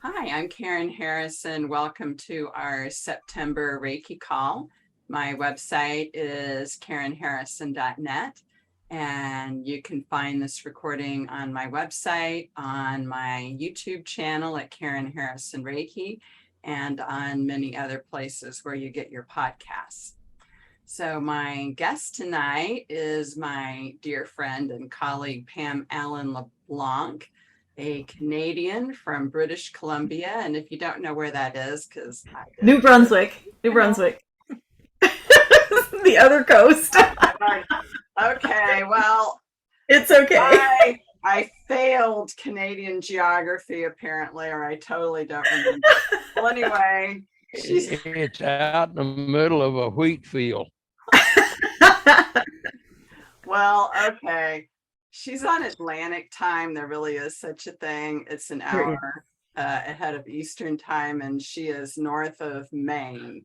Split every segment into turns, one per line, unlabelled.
Hi, I'm Karen Harrison. Welcome to our September Reiki call. My website is karenharrison.net, and you can find this recording on my website, on my YouTube channel at Karen Harrison Reiki, and on many other places where you get your podcasts. So my guest tonight is my dear friend and colleague, Pam Allen-LeBlanc, a Canadian from British Columbia. And if you don't know where that is, because
New Brunswick, New Brunswick, the other coast.
Okay, well,
It's okay.
I failed Canadian geography apparently, or I totally don't remember. Well, anyway,
It's out in the middle of a wheat field.
well, okay. She's on Atlantic time. There really is such a thing. It's an hour ahead of Eastern time, and she is north of Maine.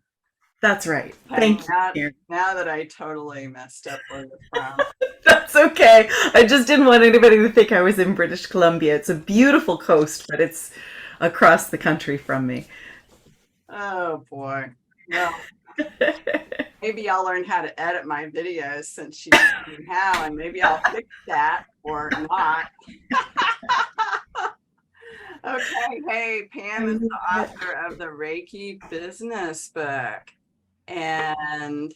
That's right.
Okay,
Thank you.
now that I totally messed up where you're from.
That's okay. I just didn't want anybody to think I was in British Columbia. It's a beautiful coast, but it's across the country from me.
Oh boy. Well, maybe I'll learn how to edit my videos since she's saying how, and maybe I'll fix that or not. Okay, hey, Pam is the author of the Reiki Business Book, and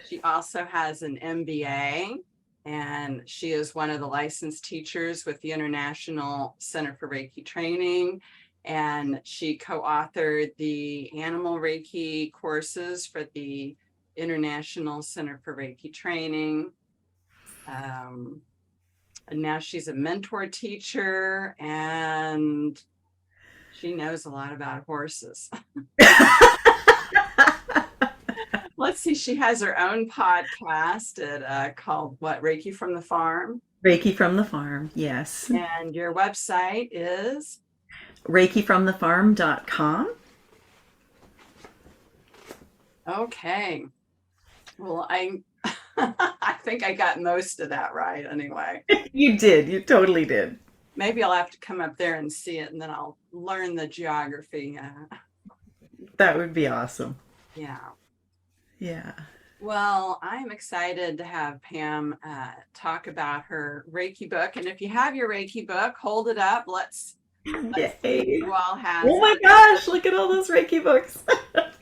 she also has an MBA, and she is one of the licensed teachers with the International Center for Reiki Training, and she co-authored the Animal Reiki courses for the International Center for Reiki Training. And now she's a mentor teacher, and she knows a lot about horses. Let's see, she has her own podcast called what, Reiki from the Farm?
Reiki from the Farm, yes.
And your website is?
ReikiFromTheFarm.com.
Okay. Well, I think I got most of that right anyway.
You did. You totally did.
Maybe I'll have to come up there and see it, and then I'll learn the geography.
That would be awesome.
Yeah.
Yeah.
Well, I'm excited to have Pam talk about her Reiki book. And if you have your Reiki book, hold it up. Let's see who all has
Oh my gosh, look at all those Reiki books.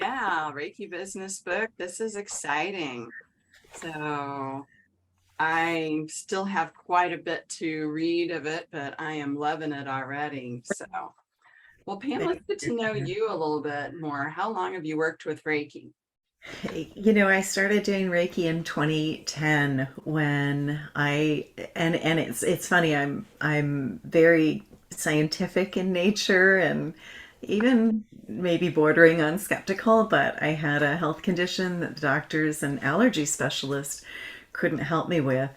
Yeah, Reiki Business Book. This is exciting. So I still have quite a bit to read of it, but I am loving it already. So, well, Pam, let's get to know you a little bit more. How long have you worked with Reiki?
I started doing Reiki in 2010 when and it's funny, I'm very scientific in nature and even maybe bordering on skeptical, but I had a health condition that the doctors and allergy specialists couldn't help me with,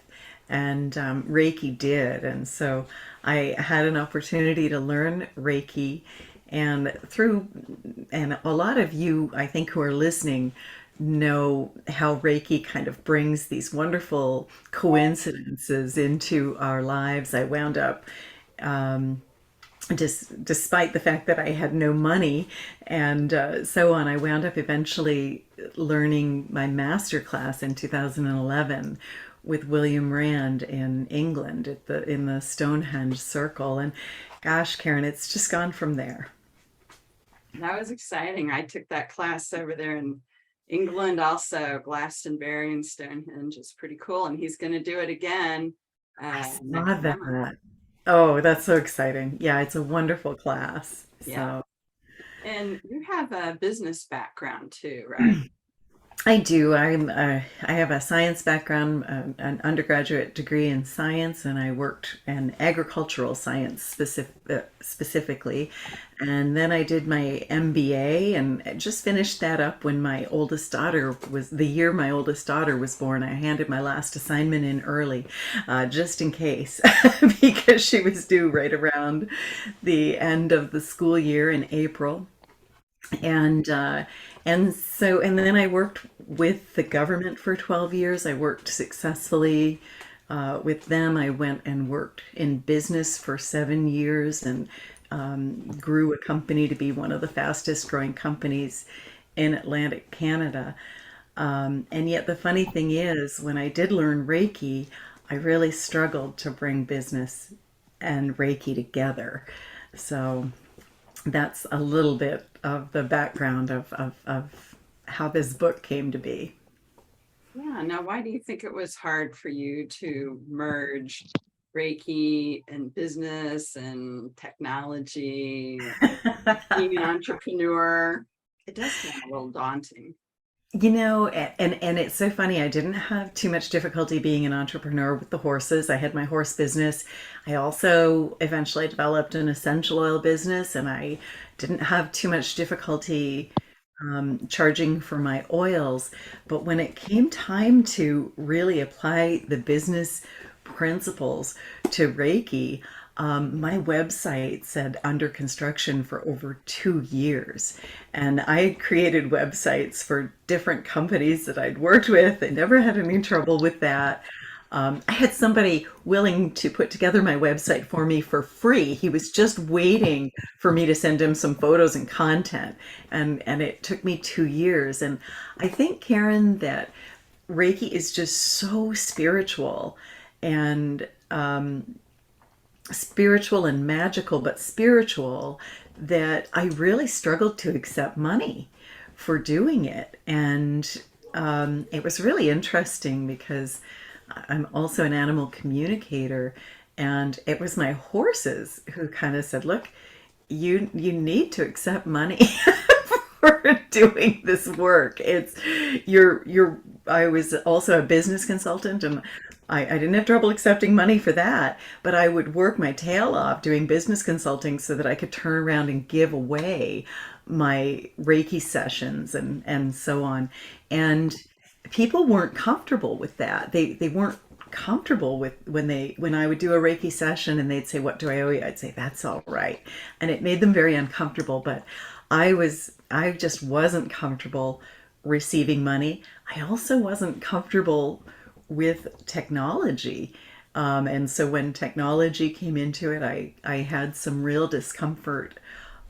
and Reiki did. And so I had an opportunity to learn Reiki, and a lot of you, I think, who are listening know how Reiki kind of brings these wonderful coincidences into our lives. I wound up despite the fact that I had no money and so on, I wound up eventually learning my master class in 2011 with William Rand in England in the Stonehenge Circle. And gosh, Karen, it's just gone from there.
That was exciting. I took that class over there in England, also Glastonbury and Stonehenge. It's pretty cool. And he's going to do it again.
I saw that. Oh, that's so exciting. Yeah, it's a wonderful class.
Yeah.
So
And you have a business background too, right?
I do. I have a science background, an undergraduate degree in science, and I worked in agricultural science specifically. And then I did my MBA and just finished that up when my oldest daughter was the year my oldest daughter was born. I handed my last assignment in early, just in case, because she was due right around the end of the school year in April. And then I worked with the government for 12 years. I worked successfully with them. I went and worked in business for 7 years and grew a company to be one of the fastest growing companies in Atlantic Canada. And yet the funny thing is, when I did learn Reiki, I really struggled to bring business and Reiki together. So that's a little bit of the background of how this book came to be.
Yeah. Now, why do you think it was hard for you to merge Reiki and business and technology, being an entrepreneur? It does sound a little daunting.
And it's so funny. I didn't have too much difficulty being an entrepreneur with the horses. I had my horse business. I also eventually developed an essential oil business, and I didn't have too much difficulty charging for my oils. But when it came time to really apply the business principles to Reiki, my website said under construction for over 2 years. And I created websites for different companies that I'd worked with. I never had any trouble with that. I had somebody willing to put together my website for me for free. He was just waiting for me to send him some photos and content. And it took me 2 years. And I think, Karen, that Reiki is just so spiritual and spiritual and magical, but spiritual, that I really struggled to accept money for doing it. And it was really interesting because I'm also an animal communicator, and it was my horses who kind of said, "Look, you need to accept money for doing this work. It's you're." I was also a business consultant, and I didn't have trouble accepting money for that, but I would work my tail off doing business consulting so that I could turn around and give away my Reiki sessions and so on. And people weren't comfortable with that. They weren't comfortable with when I would do a Reiki session and they'd say, "What do I owe you?" I'd say, "That's all right." And it made them very uncomfortable, but I just wasn't comfortable receiving money. I also wasn't comfortable with technology. And so when technology came into it, I had some real discomfort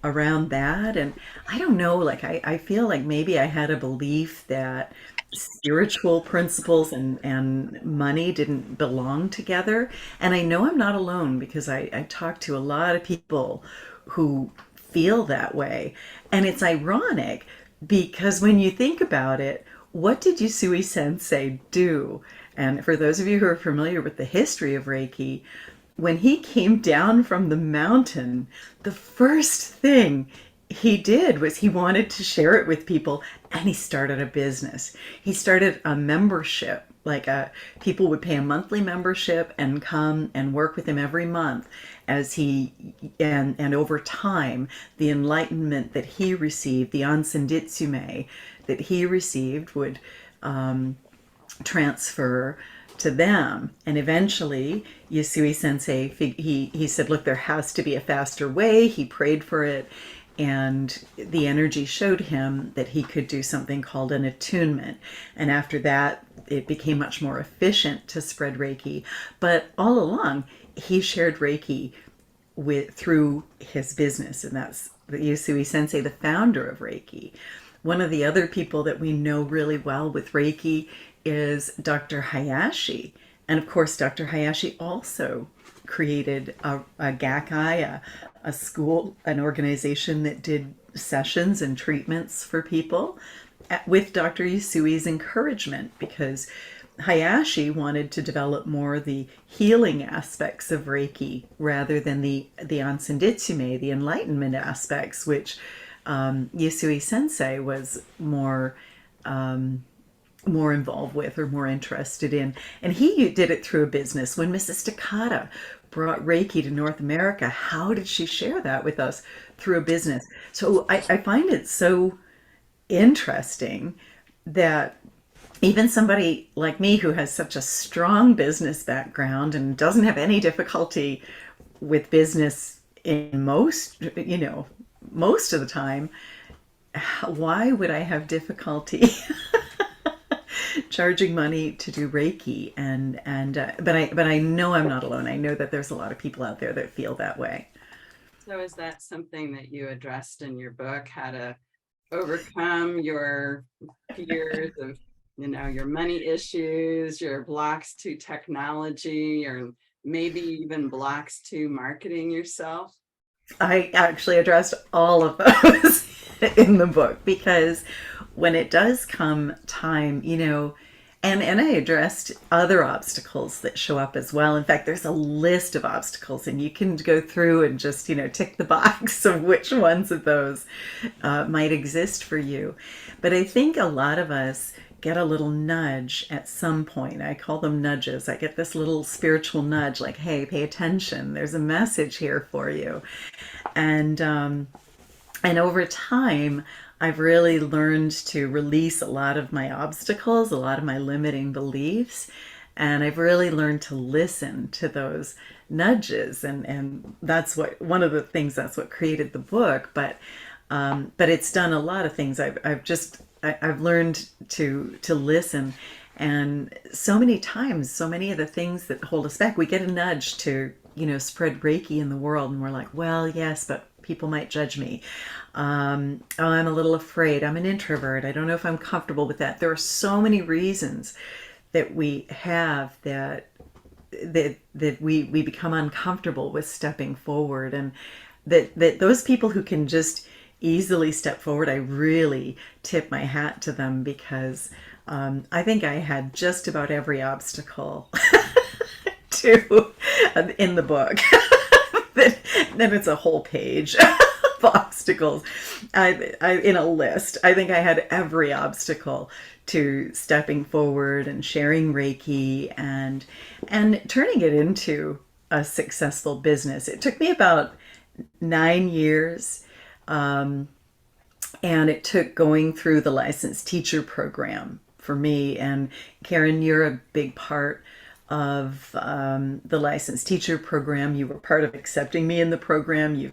around that. And I don't know, like I feel like maybe I had a belief that spiritual principles and money didn't belong together. And I know I'm not alone because I talk to a lot of people who feel that way. And it's ironic because when you think about it, what did Yusui Sensei do? And for those of you who are familiar with the history of Reiki, when he came down from the mountain, the first thing he did was he wanted to share it with people, and he started a business. He started a membership, people would pay a monthly membership and come and work with him every month as and over time, the enlightenment that he received, the Ansenditsume that he received would transfer to them. And eventually Yusui Sensei, he said, "Look, there has to be a faster way." He prayed for it, and the energy showed him that he could do something called an attunement. And after that, it became much more efficient to spread Reiki. But all along, he shared Reiki through his business, and that's the Yusui Sensei, the founder of Reiki. One of the other people that we know really well with Reiki is Dr. Hayashi. And of course, Dr. Hayashi also created a Gakai, a school, an organization that did sessions and treatments for people with Dr. Yusui's encouragement, because Hayashi wanted to develop more the healing aspects of Reiki rather than the Ansenditsume, the enlightenment aspects, which Yusui Sensei was more involved with or more interested in. And he did it through a business. When Mrs. Takata brought Reiki to North America, how did she share that with us? Through a business. So I find it so interesting that even somebody like me who has such a strong business background and doesn't have any difficulty with business in most of the time, why would I have difficulty charging money to do Reiki? But I know I'm not alone. I know that there's a lot of people out there that feel that way.
So is that something that you addressed in your book, how to overcome your fears of, your money issues, your blocks to technology, or maybe even blocks to marketing yourself?
I actually addressed all of those in the book because when it does come time, and I addressed other obstacles that show up as well. In fact, there's a list of obstacles, and you can go through and just, tick the box of which ones of those might exist for you. But I think a lot of us get a little nudge at some point. I call them nudges. I get this little spiritual nudge like, hey, pay attention. There's a message here for you. And over time, I've really learned to release a lot of my obstacles, a lot of my limiting beliefs, and I've really learned to listen to those nudges, and that's what one of the things that's what created the book. But it's done a lot of things. I've learned to listen, and so many times, so many of the things that hold us back, we get a nudge to spread Reiki in the world, and we're like, well, yes, but people might judge me. Oh, I'm a little afraid. I'm an introvert. I don't know if I'm comfortable with that. There are so many reasons that we have that we become uncomfortable with stepping forward, and that those people who can just easily step forward, I really tip my hat to them, because I think I had just about every obstacle to in the book. Then it's a whole page of obstacles. In a list, I think I had every obstacle to stepping forward and sharing Reiki and turning it into a successful business. It took me about 9 years, and it took going through the licensed teacher program for me. And Karen, you're a big part of the licensed teacher program. You were part of accepting me in the program. You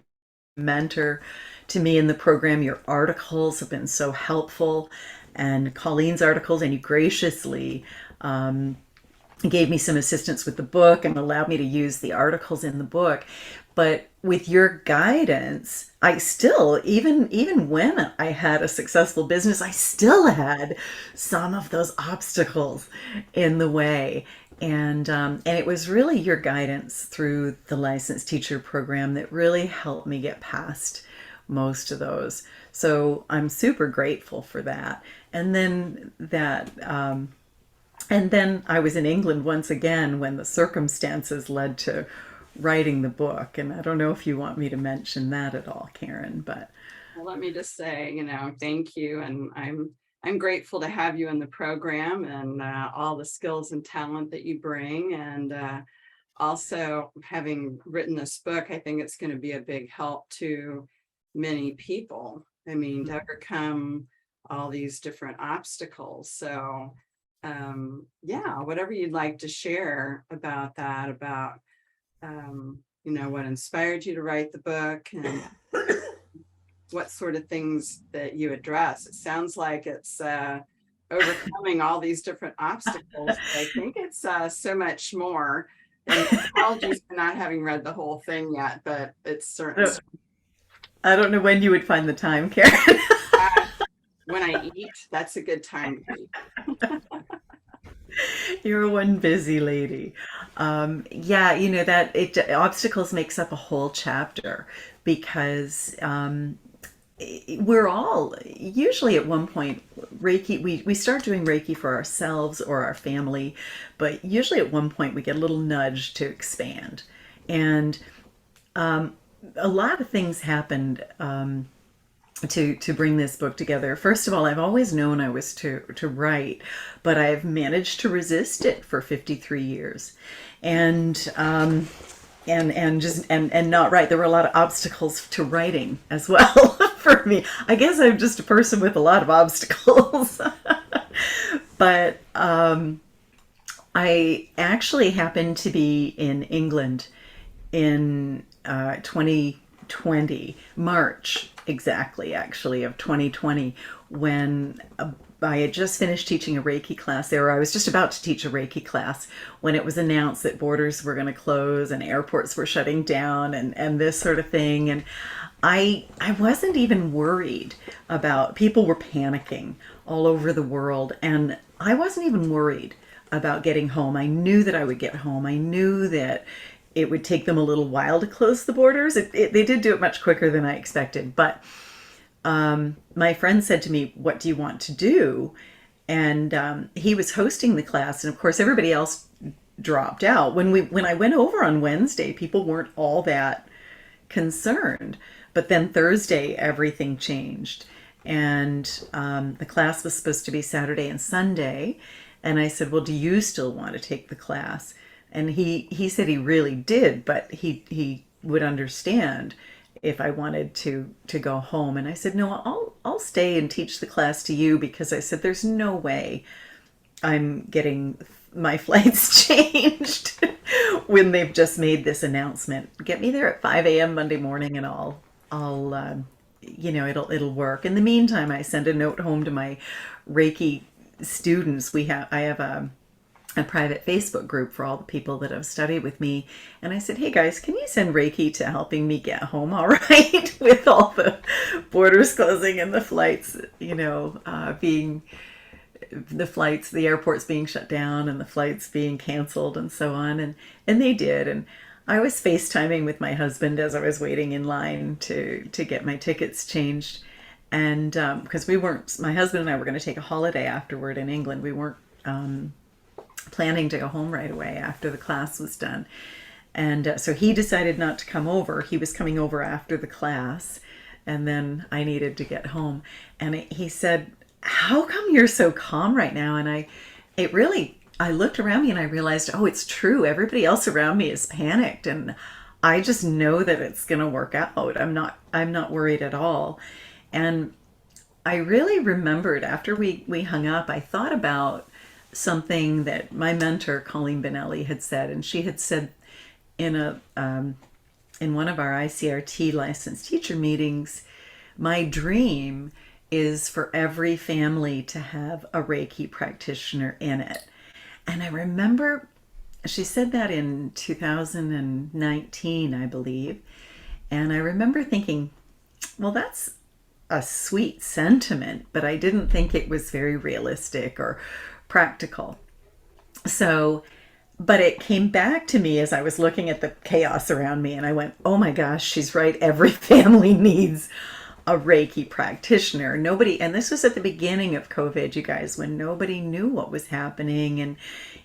mentor to me in the program. Your articles have been so helpful, and Colleen's articles, and you graciously gave me some assistance with the book and allowed me to use the articles in the book. But with your guidance, I still, even when I had a successful business, I still had some of those obstacles in the way. And it was really your guidance through the licensed teacher program that really helped me get past most of those. So I'm super grateful for that. And then I was in England once again when the circumstances led to writing the book. And I don't know if you want me to mention that at all, Karen, but
Well, let me just say, thank you. And I'm grateful to have you in the program, and all the skills and talent that you bring. And also, having written this book, I think it's going to be a big help to many people. I mean, to overcome all these different obstacles. So yeah, whatever you'd like to share about that, about what inspired you to write the book, and what sort of things that you address. It sounds like it's overcoming all these different obstacles, but I think it's so much more. And apologies for not having read the whole thing yet, but it's certainly
I don't know when you would find the time, Karen.
when I eat, that's a good time to eat.
You're one busy lady. Yeah, obstacles makes up a whole chapter, because we're all usually at one point Reiki. We start doing Reiki for ourselves or our family, but usually at one point we get a little nudge to expand, and a lot of things happened to bring this book together. First of all, I've always known I was to write, but I've managed to resist it for 53 years, and not write. There were a lot of obstacles to writing as well for me. I guess I'm just a person with a lot of obstacles. But I actually happened to be in England in 2020, March exactly, actually, of 2020, when I had just finished teaching a Reiki class there, or I was just about to teach a Reiki class when it was announced that borders were going to close and airports were shutting down and this sort of thing. And I wasn't even worried about, people were panicking all over the world, and I wasn't even worried about getting home. I knew that I would get home. I knew that it would take them a little while to close the borders. They did do it much quicker than I expected, but my friend said to me, "What do you want to do?" And he was hosting the class, and of course everybody else dropped out. When I went over on Wednesday, people weren't all that concerned, but then Thursday everything changed, and the class was supposed to be Saturday and Sunday, and I said, "Well, do you still want to take the class?" And he said he really did, but he would understand if I wanted to go home. And I said, "No, I'll stay and teach the class to you," because I said there's no way I'm getting my flights changed when they've just made this announcement. Get me there at 5 a.m. Monday morning, and I'll it'll work. In the meantime, I send a note home to my Reiki students. I have a private Facebook group for all the people that have studied with me. And I said, "Hey guys, can you send Reiki to helping me get home all right with all the borders closing and the flights, the airports being shut down and the flights being canceled and so on." And they did. And I was FaceTiming with my husband as I was waiting in line to get my tickets changed. And because my husband and I were going to take a holiday afterward in England. We weren't planning to go home right away after the class was done. And so he decided not to come over. He was coming over after the class, and then I needed to get home. And he said, "How come you're so calm right now?" And I looked around me and I realized, oh, it's true. Everybody else around me is panicked, and I just know that it's going to work out. I'm not worried at all. And I really remembered after we hung up, I thought about something that my mentor Colleen Benelli had said, and she had said in one of our ICRT licensed teacher meetings, "My dream is for every family to have a Reiki practitioner in it." And I remember she said that in 2019, I believe, and I remember thinking, well, that's a sweet sentiment, but I didn't think it was very realistic or practical. So, but it came back to me as I was looking at the chaos around me, and I went, oh my gosh, she's right. Every family needs a Reiki practitioner. And this was at the beginning of COVID, you guys, when nobody knew what was happening,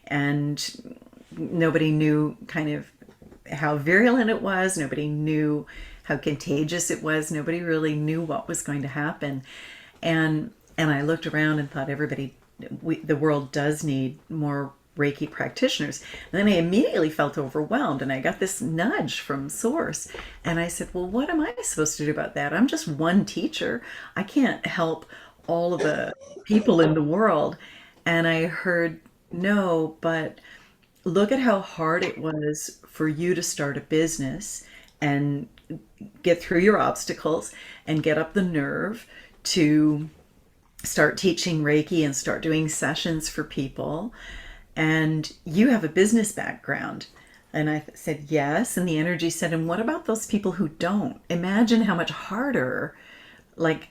and nobody knew kind of how virulent it was. Nobody knew how contagious it was. Nobody really knew what was going to happen. And I looked around and thought, the world does need more Reiki practitioners. And then I immediately felt overwhelmed, and I got this nudge from Source. And I said, well, what am I supposed to do about that? I'm just one teacher. I can't help all of the people in the world. And I heard, no, but look at how hard it was for you to start a business and get through your obstacles and get up the nerve to start teaching Reiki and start doing sessions for people. And you have a business background. And I said, yes. And the energy said, and what about those people who don't? Imagine how much harder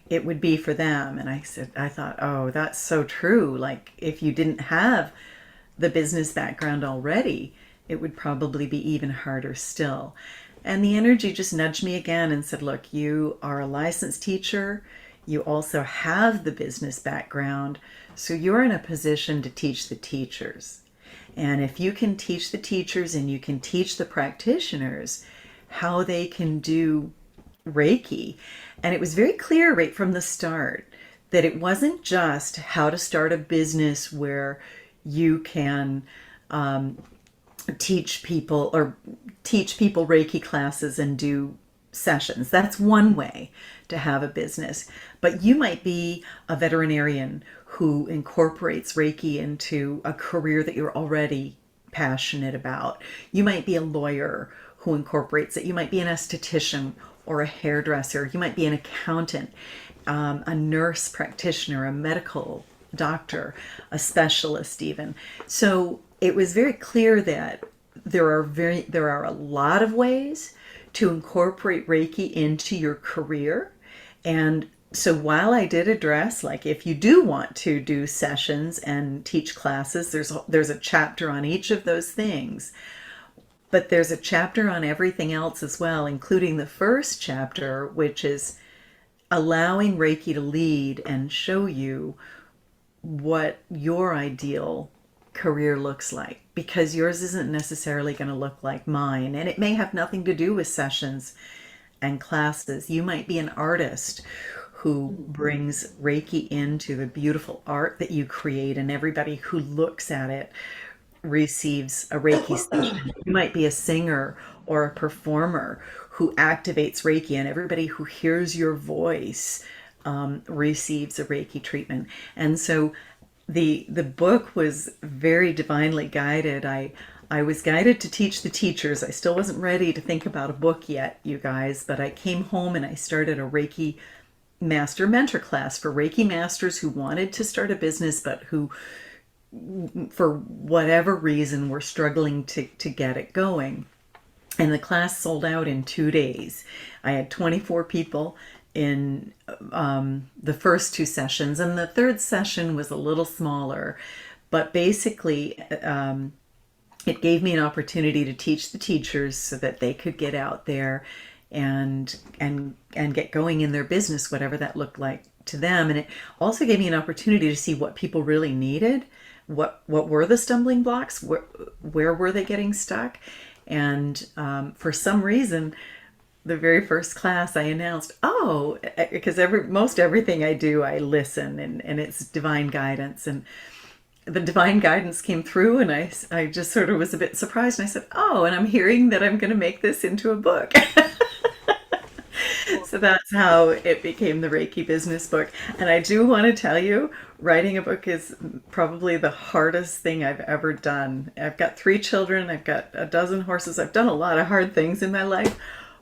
it would be for them. And I thought, oh, that's so true. Like, if you didn't have the business background already, it would probably be even harder still. And the energy just nudged me again and said, look, you are a licensed teacher. You also have the business background. So you're in a position to teach the teachers. And if you can teach the teachers and you can teach the practitioners how they can do Reiki. And it was very clear right from the start that it wasn't just how to start a business where you can teach people Reiki classes and do sessions. That's one way to have a business. But you might be a veterinarian who incorporates Reiki into a career that you're already passionate about. You might be a lawyer who incorporates it. You might be an esthetician or a hairdresser. You might be an accountant, a nurse practitioner, a medical doctor, a specialist even. So it was very clear that there are a lot of ways to incorporate Reiki into your career. And so while I did address, like, if you do want to do sessions and teach classes, there's a chapter on each of those things. But there's a chapter on everything else as well, including the first chapter, which is allowing Reiki to lead and show you what your ideal career looks like, because yours isn't necessarily going to look like mine, and it may have nothing to do with sessions and classes. You might be an artist who brings Reiki into the beautiful art that you create, and everybody who looks at it receives a Reiki session. You might be a singer or a performer who activates Reiki, and everybody who hears your voice receives a Reiki treatment. And so the book was very divinely guided. I was guided to teach the teachers. I still wasn't ready to think about a book yet, you guys, but I came home and I started a Reiki Master Mentor class for Reiki masters who wanted to start a business, but who, for whatever reason, were struggling to get it going. And the class sold out in 2 days. I had 24 people in the first two sessions, and the third session was a little smaller, but basically it gave me an opportunity to teach the teachers so that they could get out there and get going in their business, whatever that looked like to them. And it also gave me an opportunity to see what people really needed, what were the stumbling blocks, where were they getting stuck. And for some reason, the very first class I announced, because most everything I do, I listen, and it's divine guidance. And the divine guidance came through, and I just sort of was a bit surprised. And I said, and I'm hearing that I'm going to make this into a book. So that's how it became the Reiki Business Book. And I do want to tell you, writing a book is probably the hardest thing I've ever done. I've got 3 children. I've got a dozen horses. I've done a lot of hard things in my life.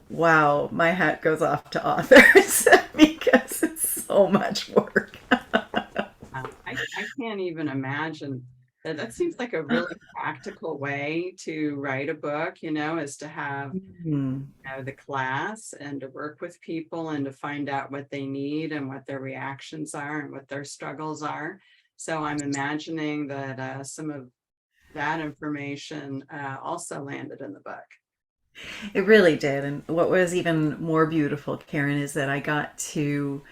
Wow, my hat goes off to authors because it's so much work.
I can't even imagine that. That seems like a really practical way to write a book, is to have the class and to work with people and to find out what they need and what their reactions are and what their struggles are. So I'm imagining that some of that information also landed in the book.
It really did. And what was even more beautiful, Karen, is that I got to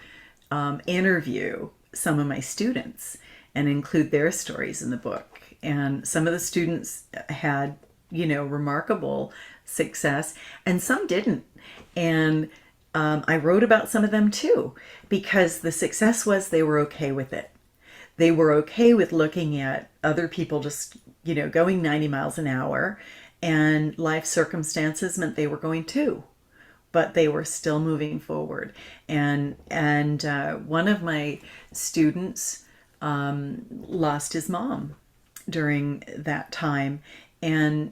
interview some of my students and include their stories in the book. And some of the students had, remarkable success, and some didn't. And I wrote about some of them too, because the success was they were okay with it. They were okay with looking at other people just, going 90 miles an hour, and life circumstances meant they were going too, but they were still moving forward. And one of my students lost his mom during that time, and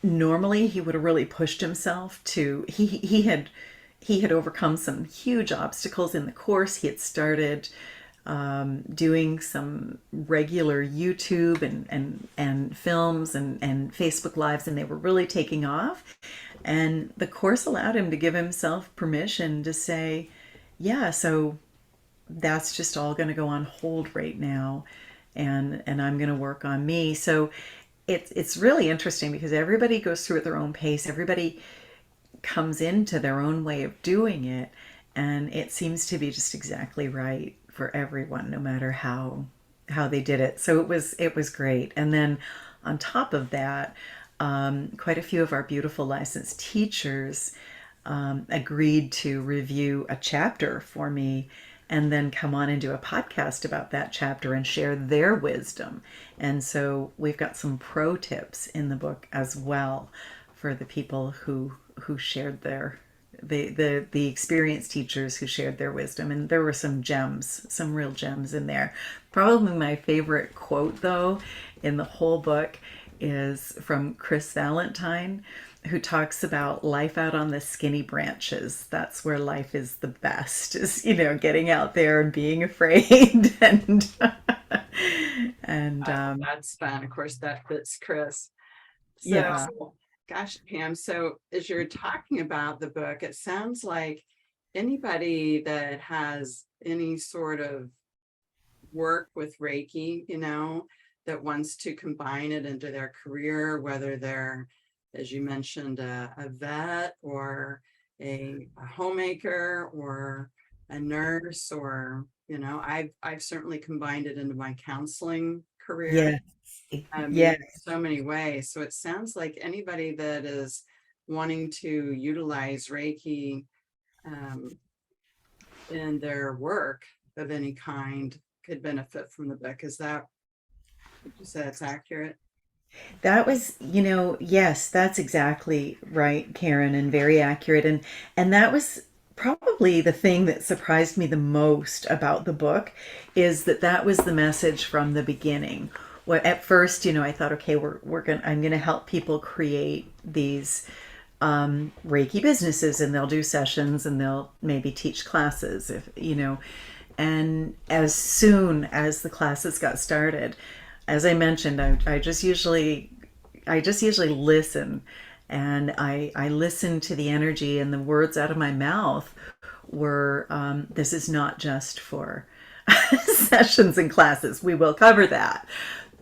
normally he would have really pushed himself to. He had overcome some huge obstacles in the course. He had started doing some regular YouTube and films and Facebook Lives, and they were really taking off. And the course allowed him to give himself permission to say, yeah, so that's just all going to go on hold right now, and I'm going to work on me. So it's really interesting because everybody goes through at their own pace. Everybody comes into their own way of doing it, and it seems to be just exactly right for everyone, no matter how they did it. So it was great. And then on top of that, quite a few of our beautiful licensed teachers agreed to review a chapter for me and then come on and do a podcast about that chapter and share their wisdom. And so we've got some pro tips in the book as well for the people who shared the experienced teachers who shared their wisdom. And there were some gems, some real gems in there. Probably my favorite quote, though, in the whole book is from Chris Valentine, who talks about life out on the skinny branches. That's where life is the best, is, getting out there and being afraid. And And
That's fun. Of course, that fits Chris.
yeah,
So, gosh, Pam, so as you're talking about the book, it sounds like anybody that has any sort of work with Reiki, that wants to combine it into their career, whether they're, as you mentioned, a vet or a homemaker or a nurse, or, I've certainly combined it into my counseling career.
yes,
In
yes.
so many ways. So it sounds like anybody that is wanting to utilize Reiki um, in their work of any kind could benefit from the book. Is that, would you say it's accurate?
That was, yes, that's exactly right, Karen, and very accurate. And that was probably the thing that surprised me the most about the book is that was the message from the beginning. Well, at first, I thought, okay, I'm gonna help people create these Reiki businesses, and they'll do sessions and they'll maybe teach classes, if And as soon as the classes got started, as I mentioned, I just usually listen, and I listen to the energy, and the words out of my mouth were, "This is not just for sessions and classes. We will cover that,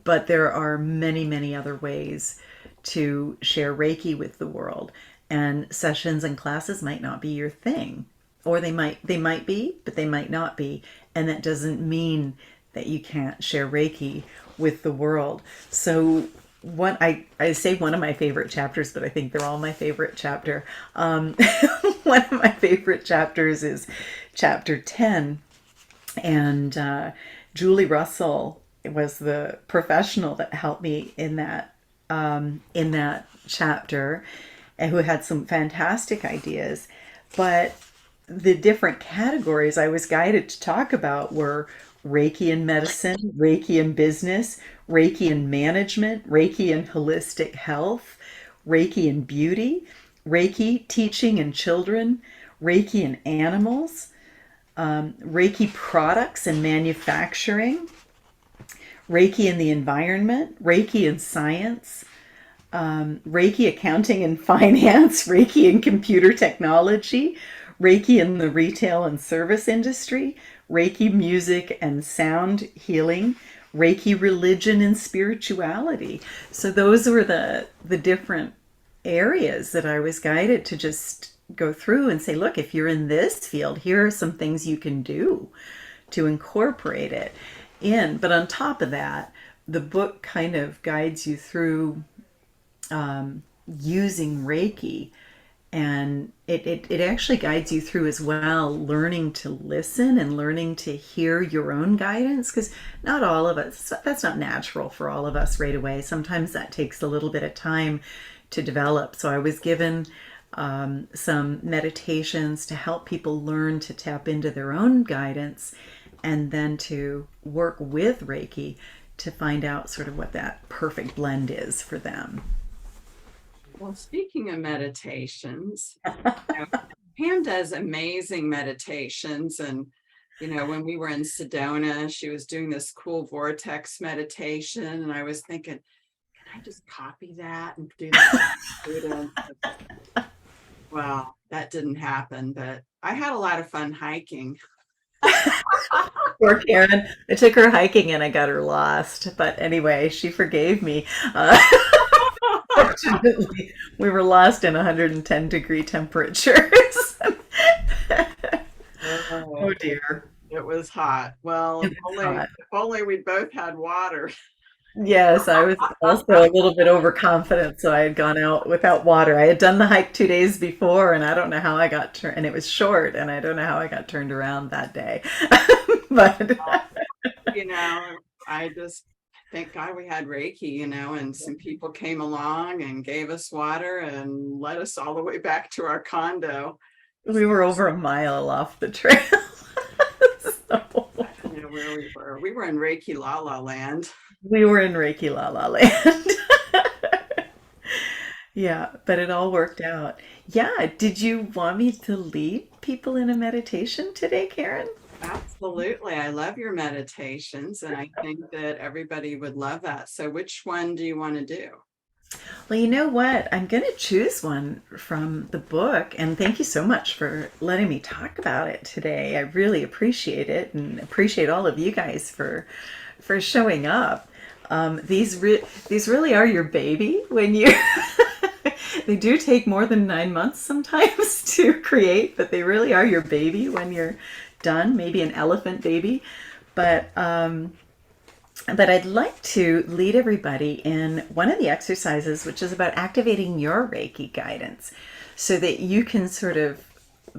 but there are many, many other ways to share Reiki with the world, and sessions and classes might not be your thing, or they might be, but they might not be, and that doesn't mean that you can't share Reiki with the world." So I say one of my favorite chapters, but I think they're all my favorite chapter. One of my favorite chapters is chapter 10, and Julie Russell was the professional that helped me in that chapter, and who had some fantastic ideas. But the different categories I was guided to talk about were Reiki in medicine, Reiki in business, Reiki in management, Reiki in holistic health, Reiki in beauty, Reiki teaching in children, Reiki in animals, Reiki products and manufacturing, Reiki in the environment, Reiki in science, Reiki accounting and finance, Reiki in computer technology, Reiki in the retail and service industry, Reiki music and sound healing, Reiki religion and spirituality. So those were the different areas that I was guided to just go through and say, look, if you're in this field, here are some things you can do to incorporate it in. But on top of that, the book kind of guides you through using Reiki, and it actually guides you through as well, learning to listen and learning to hear your own guidance, because not all of us, that's not natural for all of us right away. Sometimes that takes a little bit of time to develop. So I was given some meditations to help people learn to tap into their own guidance, and then to work with Reiki to find out sort of what that perfect blend is for them.
Well, speaking of meditations, Pam does amazing meditations. And, when we were in Sedona, she was doing this cool vortex meditation. And I was thinking, can I just copy that and do that? Well, that didn't happen, but I had a lot of fun hiking.
Poor Karen. I took her hiking and I got her lost. But anyway, she forgave me. Fortunately, we were lost in 110-degree temperatures. Oh
Oh,
dear.
it was hot. Well,
It
if
was
only,
hot.
if only we both had water.
Yes, I was also a little bit overconfident, so I had gone out without water. I had done the hike 2 days before, and I don't know how I got turned, and it was short, and I don't know how I got turned around that day. But
you know, I just thank God we had Reiki, and some people came along and gave us water and led us all the way back to our condo.
we were over a mile off the trail. So
I don't know where we were. We were in Reiki La La Land.
we were in Reiki La La Land. Yeah, but it all worked out. Yeah, did you want me to lead people in a meditation today, Karen?
Absolutely. I love your meditations, and I think that everybody would love that. So which one do you want to do?
Well, you know what? I'm going to choose one from the book, and thank you so much for letting me talk about it today. I really appreciate it, and appreciate all of you guys for showing up. These really are your baby when you. They do take more than 9 months sometimes to create, but they really are your baby when you're done. Maybe an elephant baby, but. But I'd like to lead everybody in one of the exercises, which is about activating your Reiki guidance so that you can sort of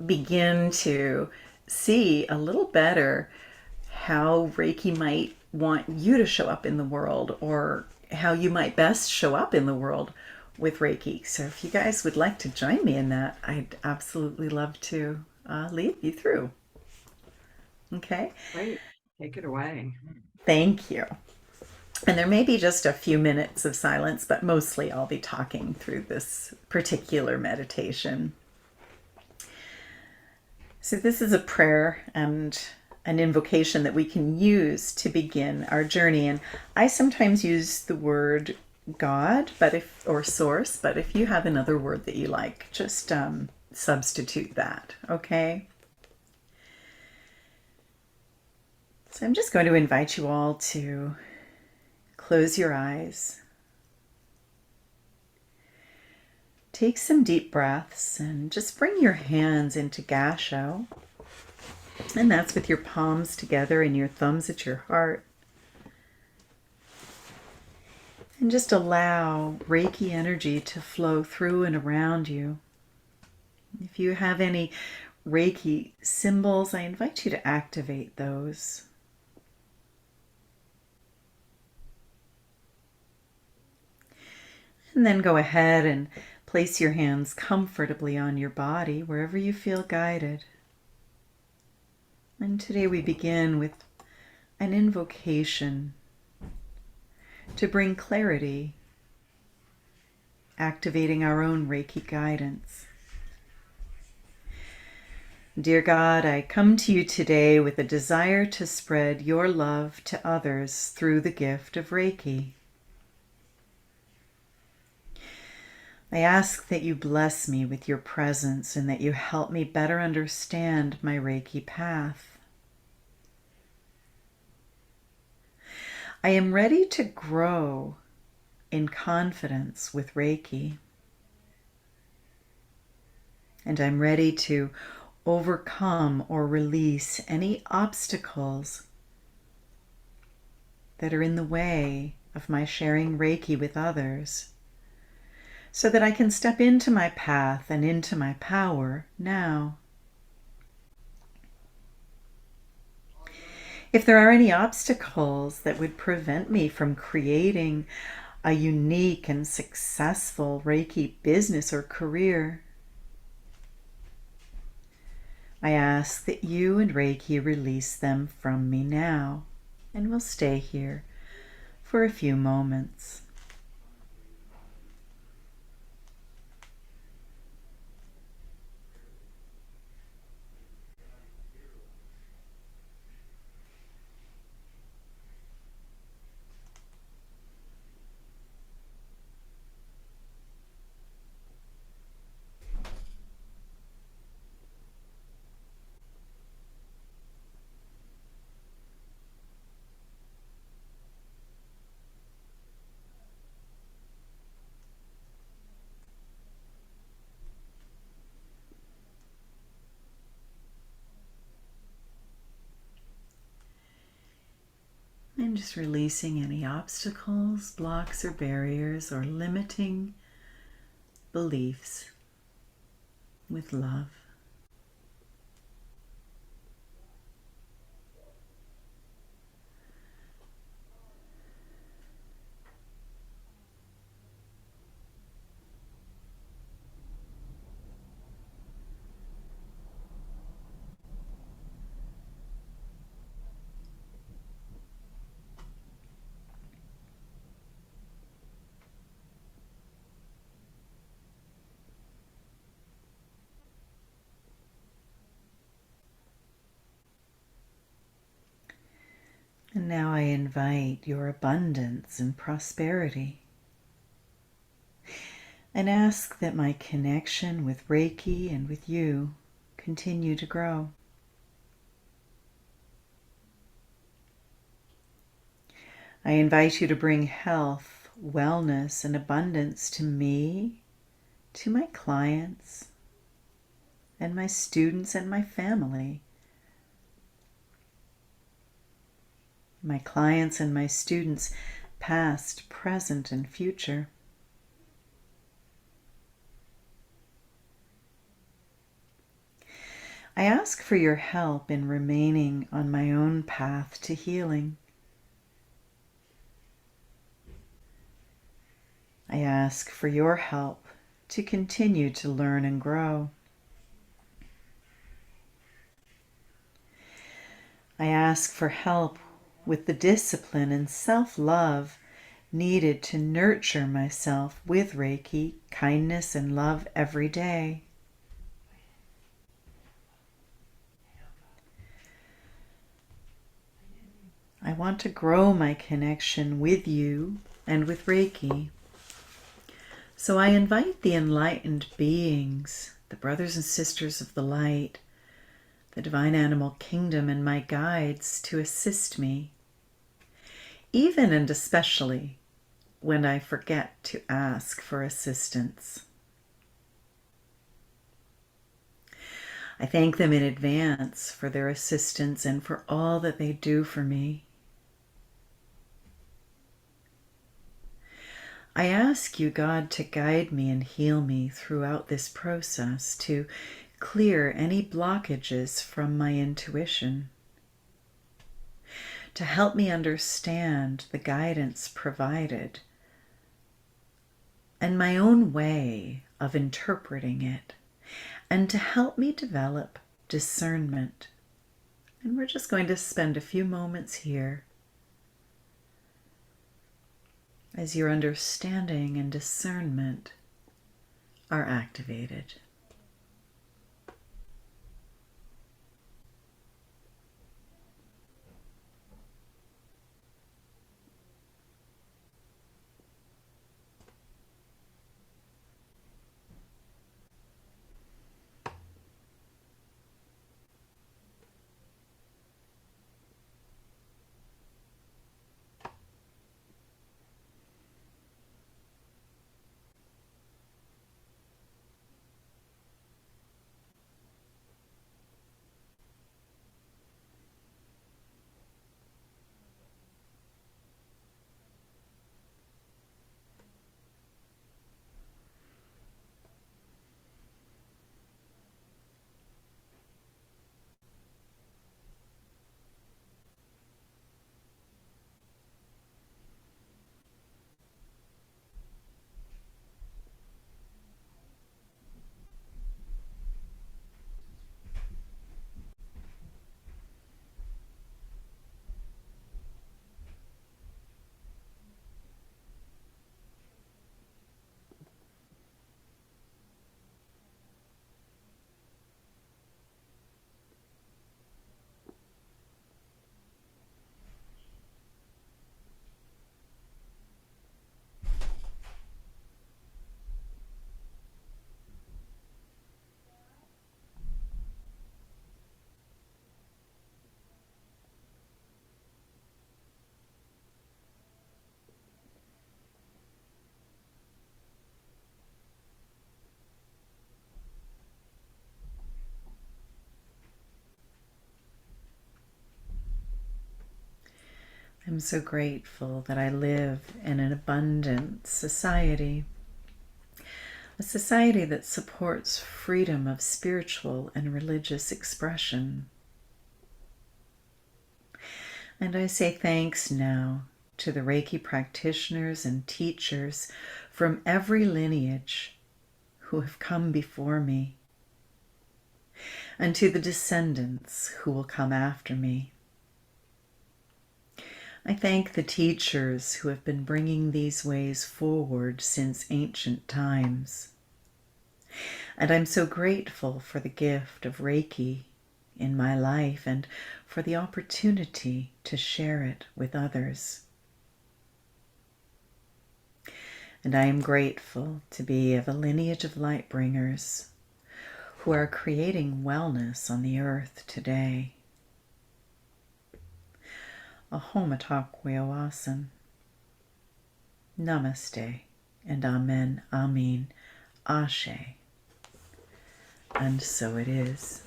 begin to see a little better how Reiki might want you to show up in the world, or how you might best show up in the world with Reiki. So if you guys would like to join me in that, I'd absolutely love to lead you through. Okay?
Great. Take it away.
Thank you. And there may be just a few minutes of silence, but mostly I'll be talking through this particular meditation. So this is a prayer and an invocation that we can use to begin our journey. And I sometimes use the word God, or source, but if you have another word that you like, just substitute that, okay? So I'm just going to invite you all to close your eyes. Take some deep breaths and just bring your hands into Gasho. And that's with your palms together and your thumbs at your heart. And just allow Reiki energy to flow through and around you. If you have any Reiki symbols, I invite you to activate those. And then go ahead and place your hands comfortably on your body wherever you feel guided. And today we begin with an invocation to bring clarity, activating our own Reiki guidance. Dear God, I come to you today with a desire to spread your love to others through the gift of Reiki. I ask that you bless me with your presence and that you help me better understand my Reiki path. I am ready to grow in confidence with Reiki. And I'm ready to overcome or release any obstacles that are in the way of my sharing Reiki with others, so that I can step into my path and into my power now. If there are any obstacles that would prevent me from creating a unique and successful Reiki business or career, I ask that you and Reiki release them from me now, and we'll stay here for a few moments. And just releasing any obstacles, blocks, or barriers, or limiting beliefs with love. Now I invite your abundance and prosperity and ask that my connection with Reiki and with you continue to grow. I invite you to bring health, wellness, and abundance to me, to my clients, and my students and my family. My clients and my students, past, present, and future. I ask for your help in remaining on my own path to healing. I ask for your help to continue to learn and grow. I ask for help with the discipline and self-love needed to nurture myself with Reiki, kindness, and love every day. I want to grow my connection with you and with Reiki. So I invite the enlightened beings, the brothers and sisters of the light, the divine animal kingdom, and my guides to assist me, even and especially when I forget to ask for assistance. I thank them in advance for their assistance and for all that they do for me. I ask you, God, to guide me and heal me throughout this process, to clear any blockages from my intuition, to help me understand the guidance provided and my own way of interpreting it, and to help me develop discernment. And we're just going to spend a few moments here as your understanding and discernment are activated. I'm so grateful that I live in an abundant society, a society that supports freedom of spiritual and religious expression. And I say thanks now to the Reiki practitioners and teachers from every lineage who have come before me, and to the descendants who will come after me. I thank the teachers who have been bringing these ways forward since ancient times. And I'm so grateful for the gift of Reiki in my life and for the opportunity to share it with others. And I am grateful to be of a lineage of light bringers who are creating wellness on the earth today. Ahom Atakweowasan. Namaste and Amen, Amin, Ashe. And so it is.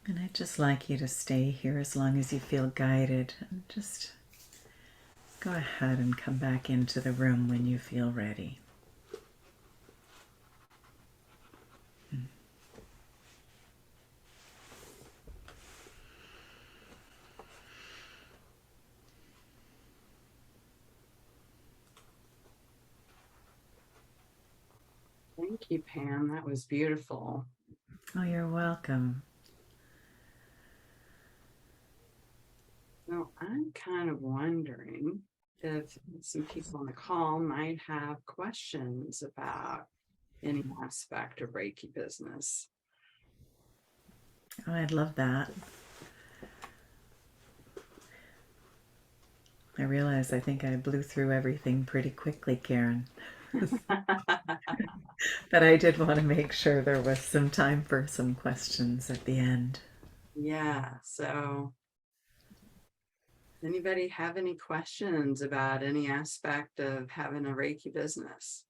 And I'd just like you to stay here as long as you feel guided, and just go ahead and come back into the room when you feel ready.
Thank you, Pam. That was beautiful.
Oh, you're welcome.
So I'm kind of wondering if some people on the call might have questions about any aspect of Reiki business.
Oh, I'd love that. I realize I think I blew through everything pretty quickly, Karen. But I did want to make sure there was some time for some questions at the end.
Yeah, so anybody have any questions about any aspect of having a Reiki business?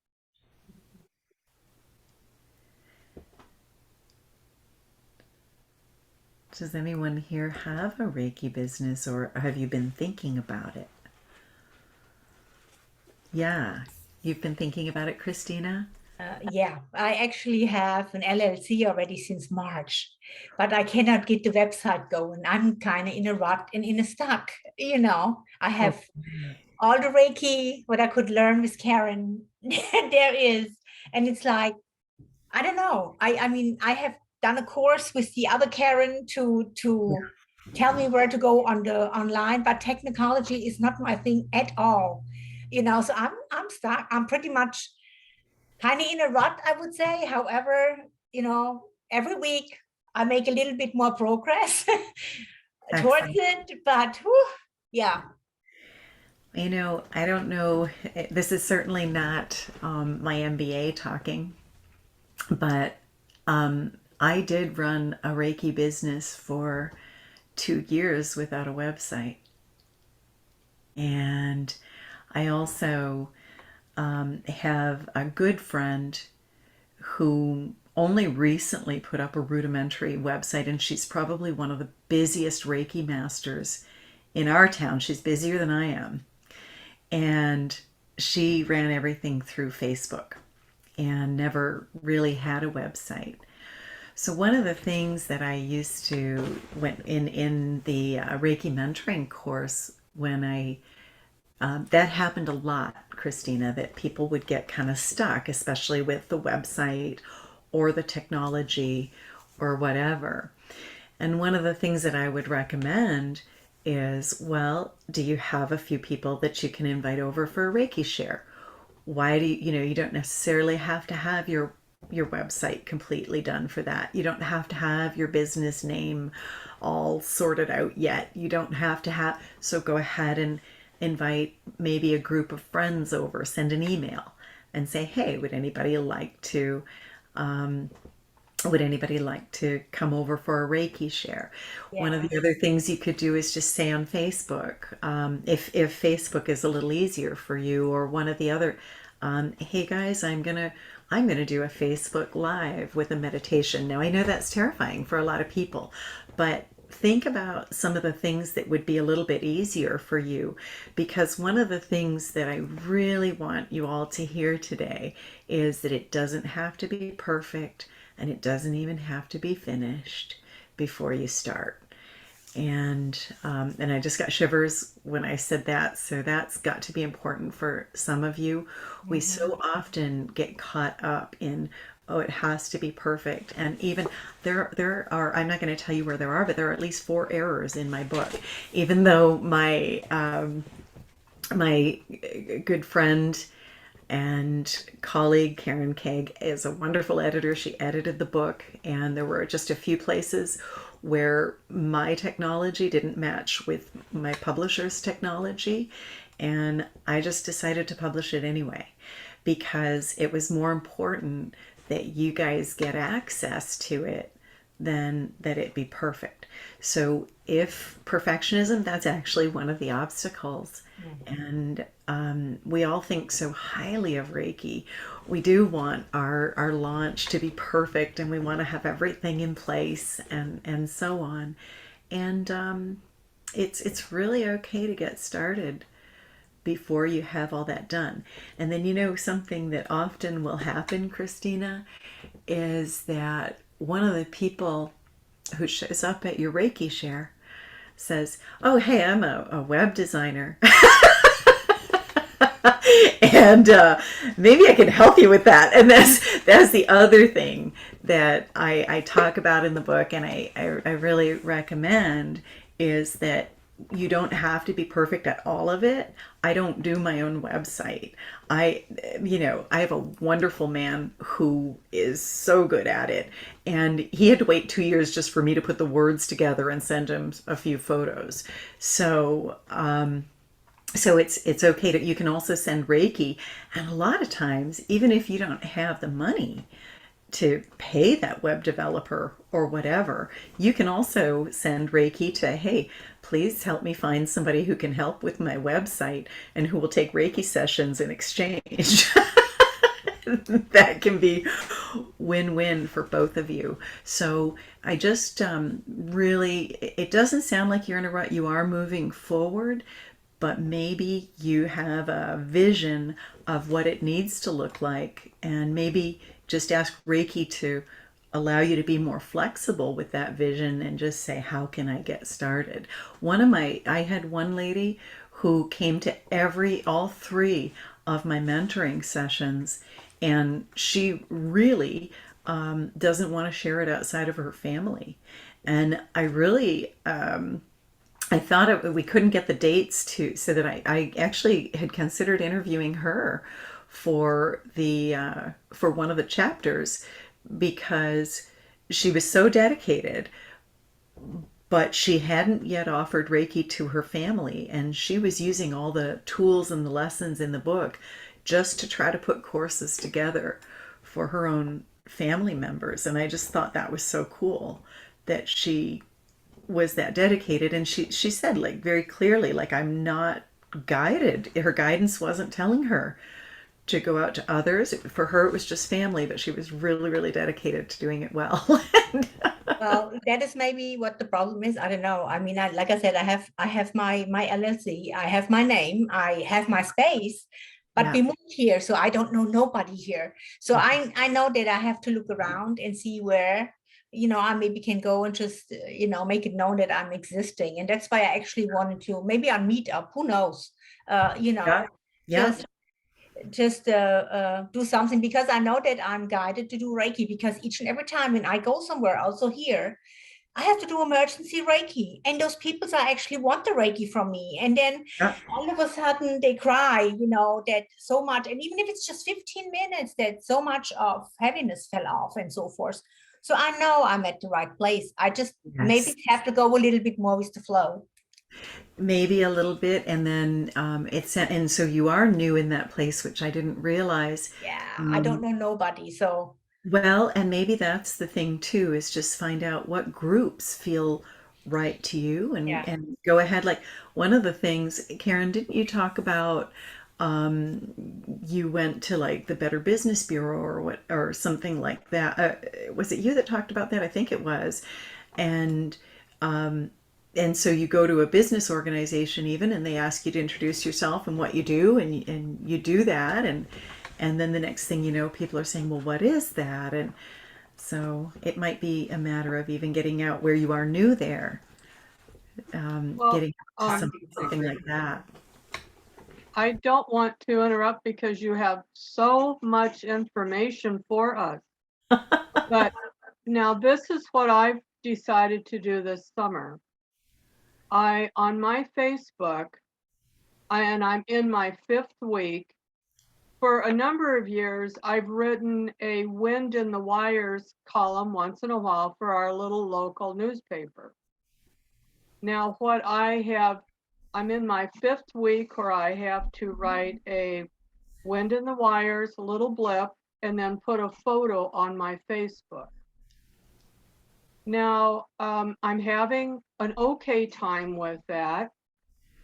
Does anyone here have a Reiki business, or have you been thinking about it? Yeah, you've been thinking about it, Christina?
Yeah, I actually have an LLC already since March, but I cannot get the website going. I'm kind of in a rut and in a stuck. I have all the Reiki, what I could learn with Karen, there is. And it's like, I don't know. I mean, I have done a course with the other Karen to tell me where to go on the online, but technology is not my thing at all. So I'm stuck. I'm pretty much kind of in a rut, I would say. However, every week I make a little bit more progress towards it, but yeah.
I don't know. This is certainly not my MBA talking, but I did run a Reiki business for 2 years without a website. And I also have a good friend who only recently put up a rudimentary website, and she's probably one of the busiest Reiki masters in our town. She's busier than I am. And she ran everything through Facebook and never really had a website. So one of the things that I used to, when in the Reiki mentoring course, when that happened a lot, Christina, that people would get kind of stuck, especially with the website or the technology or whatever. And one of the things that I would recommend is, well, do you have a few people that you can invite over for a Reiki share? Why do you don't necessarily have to have your website completely done for that. You don't have to have your business name all sorted out yet. You don't have to have, so go ahead and invite maybe a group of friends over, send an email and say, hey, would anybody like to come over for a Reiki share? Yeah. One of the other things you could do is just say on Facebook, if Facebook is a little easier for you, or one of the other, hey guys, I'm gonna do a Facebook Live with a meditation. Now I know that's terrifying for a lot of people, but think about some of the things that would be a little bit easier for you, because one of the things that I really want you all to hear today is that it doesn't have to be perfect, and it doesn't even have to be finished before you start. And I just got shivers when I said that. So that's got to be important for some of you. Mm-hmm. We so often get caught up in, oh, it has to be perfect. And even there are, I'm not going to tell you where there are, but there are at least 4 errors in my book. Even though my my good friend and colleague Karen Kegg is a wonderful editor. She edited the book, and there were just a few places where my technology didn't match with my publisher's technology, and I just decided to publish it anyway because it was more important that you guys get access to it than that it be perfect. So if perfectionism, that's actually one of the obstacles. And we all think so highly of Reiki. We do want our launch to be perfect, and we want to have everything in place and so on. And it's really okay to get started before you have all that done. And then, something that often will happen, Christina, is that one of the people who shows up at your Reiki share says, "Oh, hey, I'm a web designer." And maybe I can help you with that. And that's the other thing that I talk about in the book, and I really recommend, is that you don't have to be perfect at all of it. I don't do my own website. I have a wonderful man who is so good at it, and he had to wait 2 years just for me to put the words together and send him a few photos. So it's okay you can also send Reiki, and a lot of times, even if you don't have the money to pay that web developer or whatever, you can also send Reiki to, hey, please help me find somebody who can help with my website and who will take Reiki sessions in exchange. That can be win-win for both of you. So I just really, it doesn't sound like you're in a rut. You are moving forward, but maybe you have a vision of what it needs to look like, and maybe just ask Reiki to allow you to be more flexible with that vision and just say, how can I get started? I had one lady who came to all three of my mentoring sessions, and she really doesn't want to share it outside of her family. And I really, I thought we couldn't get the dates so that I actually had considered interviewing her for one of the chapters, because she was so dedicated, but she hadn't yet offered Reiki to her family, and she was using all the tools and the lessons in the book just to try to put courses together for her own family members. And I just thought that was so cool that she was that dedicated. And she said, like, very clearly, like, I'm not guided. Her guidance wasn't telling her to go out to others. For her, it was just family, but she was really, really dedicated to doing it well.
Well, that is maybe what the problem is. I don't know. I mean, like I said, I have my LLC, I have my name, I have my space, but
Yeah.
we moved here, so I don't know nobody here. So I know that I have to look around and see where, I maybe can go and just, make it known that I'm existing. And that's why I actually wanted to, maybe on Meetup, who knows,
Yeah. Yeah.
just do something, because I know that I'm guided to do Reiki, because each and every time when I go somewhere, also here, I have to do emergency Reiki, and those people that actually want the Reiki from me. And then
Yeah.
all of a sudden they cry, that so much, and even if it's just 15 minutes, that so much of heaviness fell off and so forth. So I know I'm at the right place. I just maybe have to go a little bit more with the flow.
Maybe a little bit, and then and so you are new in that place, which I didn't realize.
Yeah, I don't know nobody, so
Well, and maybe that's the thing too, is just find out what groups feel right to you,
yeah.
and go ahead. Like, one of the things, Karen, didn't you talk about, you went to like the Better Business Bureau or something like that? Was it you that talked about that? I think it was. And um, and so you go to a business organization even, and they ask you to introduce yourself and what you do, and you do that, and then the next thing you know, people are saying, well, what is that? And so it might be a matter of even getting out where you are new there,
Well,
getting to something like that.
I don't want to interrupt because you have so much information for us. But now this is what I've decided to do this summer. On my Facebook, and I'm in my 5th week, for a number of years, I've written a Wind in the Wires column once in a while for our little local newspaper. Now, I'm in my 5th week where I have to write a Wind in the Wires, a little blip, and then put a photo on my Facebook. Now, I'm having an okay time with that,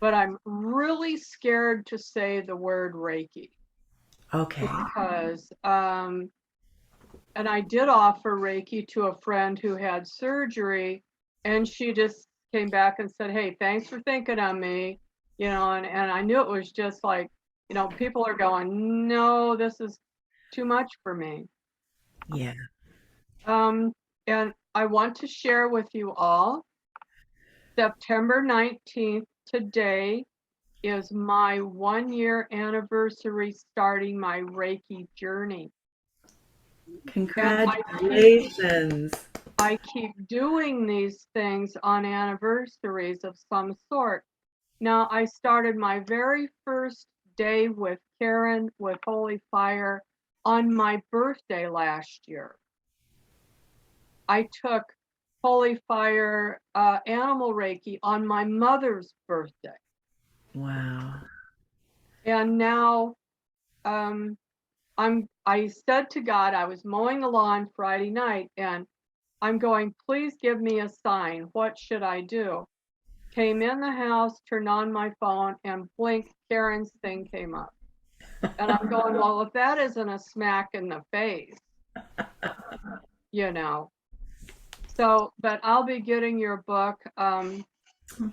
but I'm really scared to say the word Reiki.
Okay.
Because, and I did offer Reiki to a friend who had surgery, and she just came back and said, "Hey, thanks for thinking of me." And I knew it was just like, people are going, "No, this is too much for me."
Yeah.
And I want to share with you all, September 19th, today is my 1-year anniversary starting my Reiki journey.
Congratulations.
I keep doing these things on anniversaries of some sort. Now, I started my very first day with Karen with Holy Fire on my birthday last year. I took Holy Fire Animal Reiki on my mother's birthday.
Wow.
And now I said to God, I was mowing the lawn Friday night, and I'm going, please give me a sign. What should I do? Came in the house, turned on my phone, and blink, Karen's thing came up. And I'm going, well, if that isn't a smack in the face, So, but I'll be getting your book.
Oh,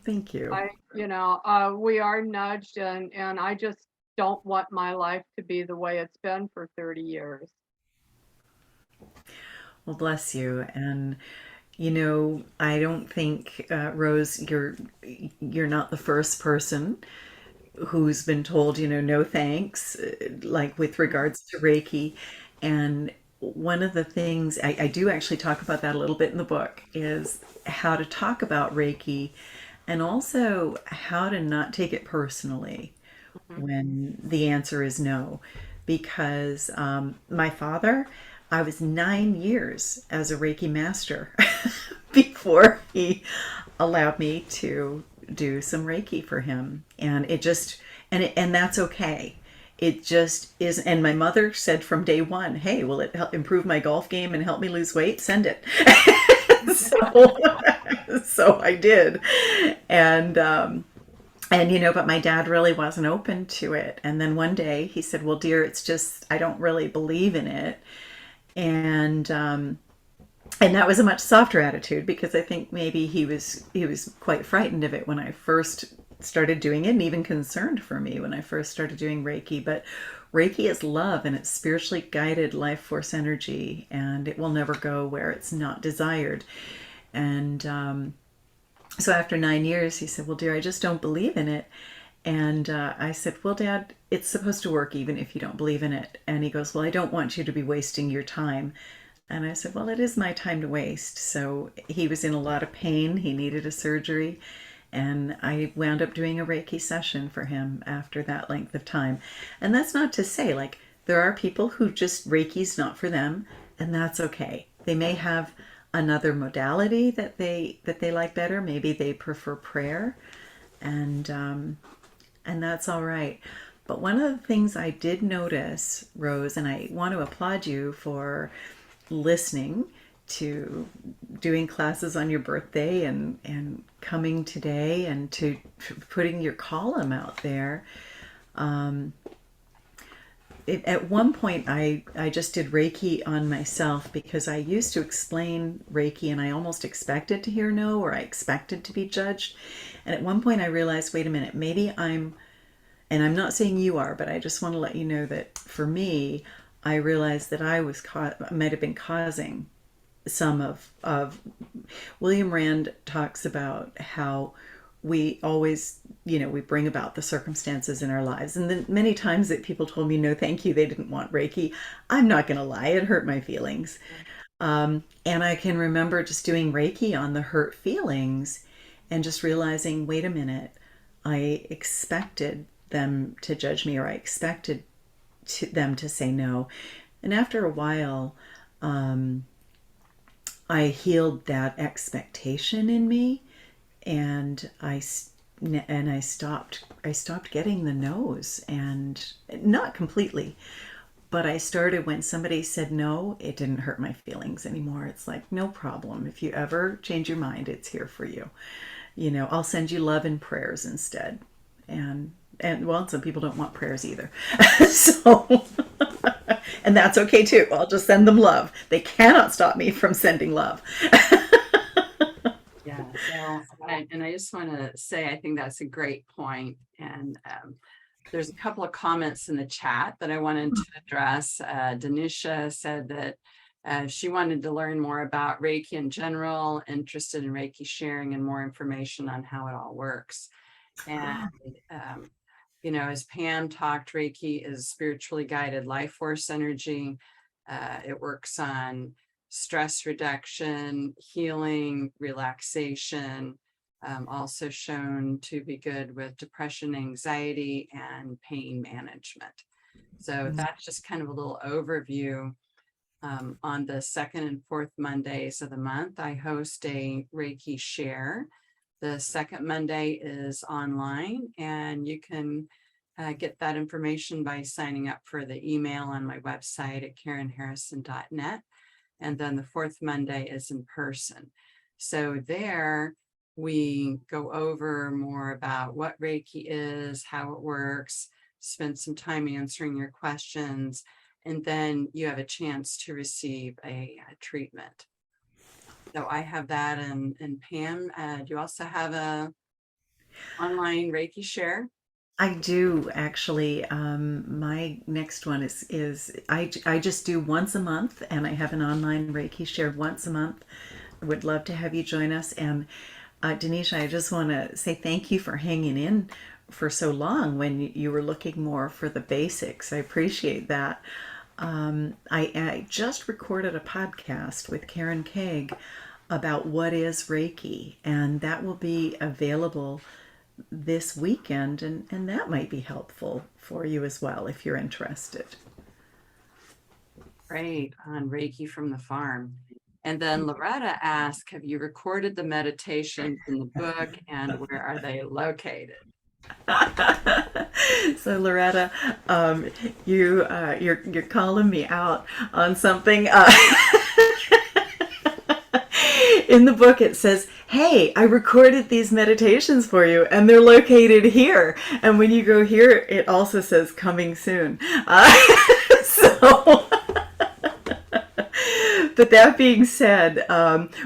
thank you.
We are nudged, and I just don't want my life to be the way it's been for 30 years.
Well, bless you. And I don't think, Rose, you're not the first person who's been told, no thanks, like with regards to Reiki. And one of the things I do actually talk about that a little bit in the book is how to talk about Reiki, and also how to not take it personally when the answer is no. Because my father, I was 9 years as a Reiki master before he allowed me to do some Reiki for him. And and that's okay. It just is. And my mother said from day one, hey, will it help improve my golf game and help me lose weight? Send it. So I did. But my dad really wasn't open to it. And then one day he said, well, dear, it's just, I don't really believe in it. And that was a much softer attitude, because I think maybe he was quite frightened of it when I first started doing it, and even concerned for me when I first started doing Reiki. But Reiki is love, and it's spiritually guided life force energy, and it will never go where it's not desired. And so after 9 years, he said, well, dear, I just don't believe in it. And I said, well, Dad, it's supposed to work even if you don't believe in it. And he goes, well, I don't want you to be wasting your time. And I said, well, it is my time to waste. So he was in a lot of pain. He needed a surgery. And I wound up doing a Reiki session for him after that length of time. And that's not to say, like, there are people who just Reiki's not for them, and that's okay. They may have another modality that they like better. Maybe they prefer prayer, and that's all right. But one of the things I did notice, Rose, and I want to applaud you for listening to doing classes on your birthday and coming today, and to putting your column out there. At one point, I just did Reiki on myself, because I used to explain Reiki and I almost expected to hear no, or I expected to be judged. And at one point I realized, wait a minute, maybe and I'm not saying you are, but I just want to let you know that for me, I realized that I might have been causing some of William Rand talks about how we always, we bring about the circumstances in our lives. And then many times that people told me, no, thank you, they didn't want Reiki. I'm not going to lie, it hurt my feelings. And I can remember just doing Reiki on the hurt feelings and just realizing, wait a minute, I expected them to judge me, or I expected to them to say no. And after a while, I healed that expectation in me, and I stopped getting the no's, and not completely, but I started, when somebody said no, it didn't hurt my feelings anymore. It's like, no problem. If you ever change your mind, it's here for you. I'll send you love and prayers instead. And well, some people don't want prayers either. So, and that's okay too. I'll just send them love. They cannot stop me from sending love.
Yeah. And I just want to say, I think that's a great point. And there's a couple of comments in the chat that I wanted to address. Danisha said that she wanted to learn more about Reiki in general, interested in Reiki sharing, and more information on how it all works. And as Pam talked, Reiki is spiritually guided life force energy. It works on stress reduction, healing, relaxation, also shown to be good with depression, anxiety, and pain management. So that's just kind of a little overview. On the second and fourth Mondays of the month, I host a Reiki share. The second Monday is online, and you can get that information by signing up for the email on my website at KarenHarrison.net. And then the fourth Monday is in person. So there we go over more about what Reiki is, how it works, spend some time answering your questions, and then you have a chance to receive a treatment. So I have that. And Pam, do you also have a online Reiki share?
I do actually. My next one is I just do once a month, and I have an online Reiki share once a month. I would love to have you join us. And Denisha, I just want to say thank you for hanging in for so long when you were looking more for the basics. I appreciate that. I just recorded a podcast with Karen Kaig about what is Reiki, and that will be available this weekend, and that might be helpful for you as well if you're interested.
Great, on Reiki from the farm. And then Loretta asked, have you recorded the meditations in the book, and where are they located?
So Loretta, you're calling me out on something. In the book, it says, hey, I recorded these meditations for you, and they're located here. And when you go here, it also says coming soon. But that being said,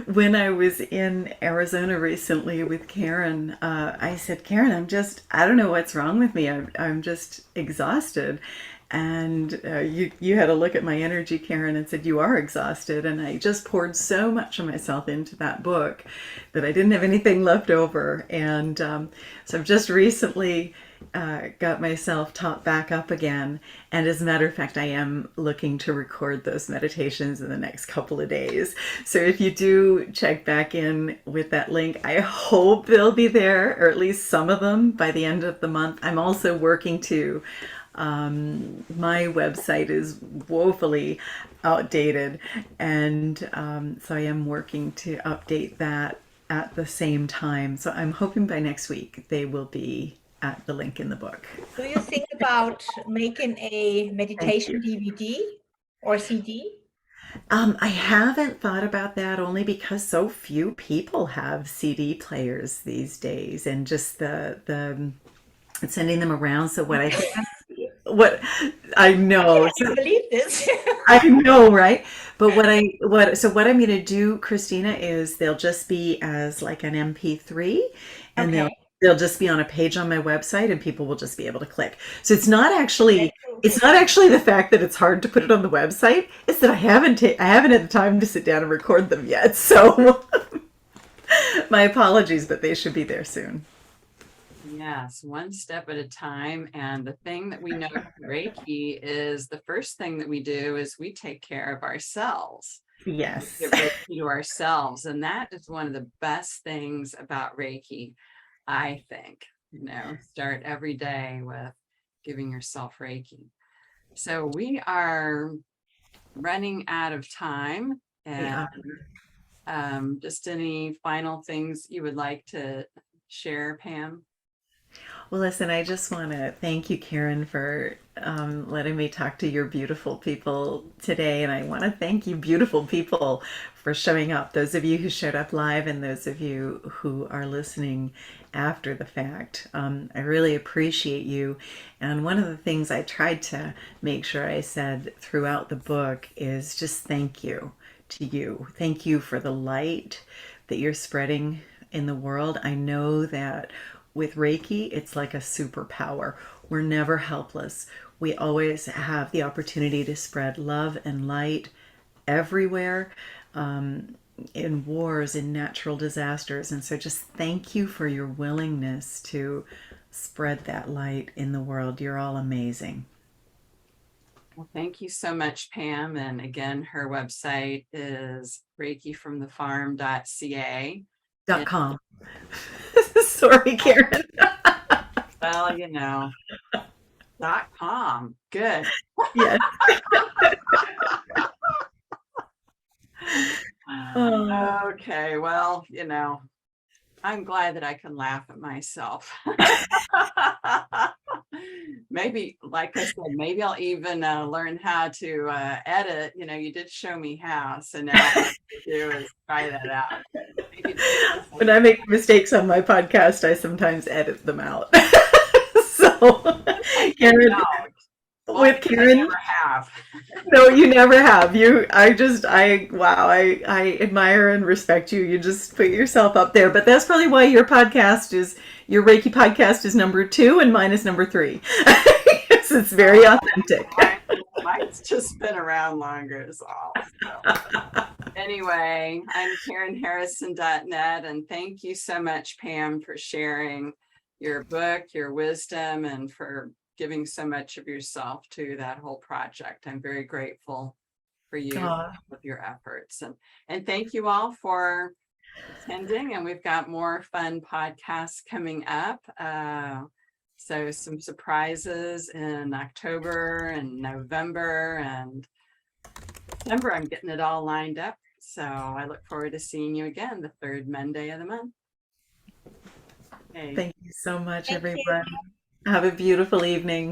when I was in Arizona recently with Karen, I said, Karen, I don't know what's wrong with me. I'm just exhausted. And you had a look at my energy, Karen, and said, you are exhausted. And I just poured so much of myself into that book that I didn't have anything left over. And so I've just recently got myself topped back up again. And as a matter of fact, I am looking to record those meditations in the next couple of days. So if you do check back in with that link, I hope they'll be there, or at least some of them, by the end of the month. I'm also working to my website is woefully outdated, and so I am working to update that at the same time. So I'm hoping by next week they will be at the link in the book.
Do you think about making a meditation DVD or CD?
I haven't thought about that, only because so few people have CD players these days, and just the sending them around. So what I know.
I can't believe this.
I know, right? But what I'm going to do, Christina, is they'll just be as like an MP3, and
Okay.
they'll just be on a page on my website, and people will just be able to click. So it's not actually the fact that it's hard to put it on the website. It's that I haven't had the time to sit down and record them yet. So my apologies, but they should be there soon.
Yes, one step at a time. And the thing that we know from Reiki is the first thing that we do is we take care of ourselves.
Yes.
We give Reiki to ourselves. And that is one of the best things about Reiki, I think. Start every day with giving yourself Reiki. So we are running out of time,
Yeah.
and just any final things you would like to share, Pam?
Well, listen, I just want to thank you, Karen, for letting me talk to your beautiful people today. And I want to thank you, beautiful people, for showing up. Those of you who showed up live and those of you who are listening after the fact. I really appreciate you. And one of the things I tried to make sure I said throughout the book is just thank you to you. Thank you for the light that you're spreading in the world. I know that with Reiki, it's like a superpower. We're never helpless. We always have the opportunity to spread love and light everywhere, in wars, in natural disasters. And so just thank you for your willingness to spread that light in the world. You're all amazing.
Well, thank you so much, Pam. And again, her website is reikifromthefarm.ca.
.com. Sorry, Karen.
Well, .com. Good.
Yes.
Okay, well, I'm glad that I can laugh at myself. Maybe, like I said, maybe I'll even learn how to edit. You did show me how, so now all I have to do is try that out.
When I make mistakes on my podcast, I sometimes edit them out. So, Karen, with Karen,
I never have.
no, you never have. Wow, I admire and respect you. You just put yourself up there. But that's probably why your Reiki podcast is number 2 and mine is number 3. Yes, it's very authentic.
Mine's just been around longer is all. So. Anyway, I'm KarenHarrison.net, and thank you so much, Pam, for sharing your book, your wisdom, and for giving so much of yourself to that whole project. I'm very grateful for you with your efforts. And thank you all for attending. And we've got more fun podcasts coming up. So some surprises in October and November and December. I'm getting it all lined up. So I look forward to seeing you again the 3rd Monday of the month. Okay.
Thank you so much,
Thank you.
everyone. Have a beautiful evening.